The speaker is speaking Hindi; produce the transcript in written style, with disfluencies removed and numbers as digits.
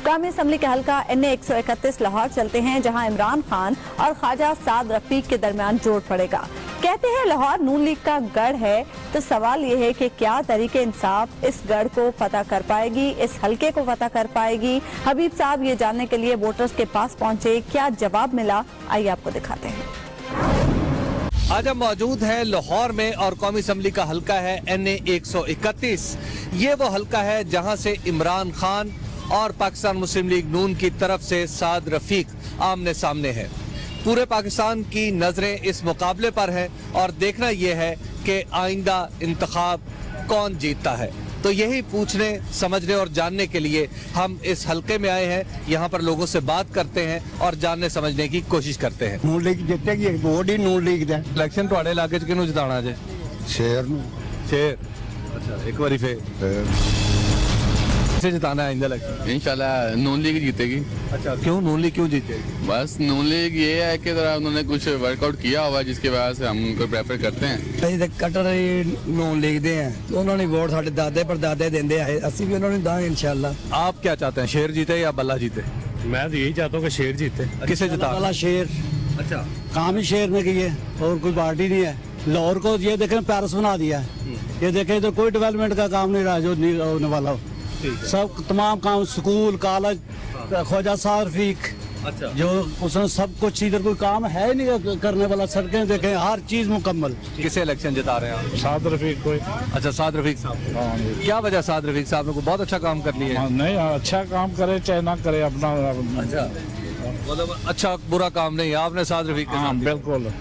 कौमी असम्बली का हल्का NA 131 लाहौर चलते हैं, जहां इमरान खान और ख्वाजा साद रफीक के दरमियान जोड़ पड़ेगा। कहते हैं लाहौर नून लीग का गढ़ है, तो सवाल ये है कि क्या तरीके इंसाफ इस गढ़ को फतह कर पाएगी, इस हल्के को फतह कर पाएगी। हबीब साहब ये जानने के लिए वोटर्स के पास पहुंचे, क्या जवाब मिला, आइए आपको दिखाते हैं। आज हम मौजूद हैं लाहौर में और कौमी असम्बली का हल्का है NA 131। ये वो हल्का है जहां से इमरान खान और पाकिस्तान मुस्लिम लीग नून की तरफ से साद रफीक आमने सामने है। पूरे पाकिस्तान की नजरें इस मुकाबले पर हैं और देखना यह है कि आइंदा इंतखाब कौन जीतता है। तो यही पूछने, समझने और जानने के लिए हम इस हल्के में आए हैं। यहाँ पर लोगों से बात करते हैं और जानने समझने की कोशिश करते हैं। नून लीग जितेगी, वोट ही नून लीग दा। इलेक्शन ਤੁਹਾਡੇ ਇਲਾਕੇ 'ਚ ਕਿਹਨੂੰ ਜਿਤਾਉਣਾ ਜੇ? शेर नूं। शेर। अच्छा, एक बारी फिर किसे जिताना है इलेक्शन? इंशाल्लाह नून लीग जीतेगी। अच्छा, क्यों नून लीग क्यों जीतेगी? बस नून लीग ये है कि जरा उन्होंने कुछ वर्कआउट किया हुआ जिसकी वजह से हम उनको प्रेफर करते हैं। ਅਸੀਂ ਤਾਂ ਕਟਰ ਨੂਨ ਲੀਗ ਦੇ ਆ, ਉਹਨਾਂ ਨੇ ਵੋਟ ਸਾਡੇ ਦਾਦੇ ਪੜਦਾਦੇ ਦਿੰਦੇ ਆਏ, ਅਸੀਂ ਵੀ ਉਹਨਾਂ ਨੂੰ ਦਾਂਗੇ इंशाल्लाह। आप क्या चाहते हैं, शेर जीते या बल्ला जीते? मैं तो यही चाहता हूँ कि शेर जीते। किसे जिता? वाला शेर अच्छा, काम ही शेर ने की है और कोई पार्टी नहीं है। लाहौर को ये देखें पेरिस बना दिया है, ये देखें इधर कोई डेवलपमेंट का काम नहीं रहा जो होने वाला हो। सब तमाम काम स्कूल कॉलेज ख्वाजा साद रफीक अच्छा, जो उसने सब कुछ, इधर कोई काम है ही नहीं करने वाला। सड़कें देखें, हर चीज मुकम्मल। किसे इलेक्शन जिता रहे हैं आप? साद रफीक कोई। अच्छा, साद रफीक साहब। क्या वजह साद रफीक साहब ने को बहुत अच्छा काम कर लिया है? नहीं, अच्छा काम करे चाहे ना करे अपना। अच्छा, मतलब अच्छा बुरा काम नहीं है, आपने साद रफीक के साथ बिल्कुल।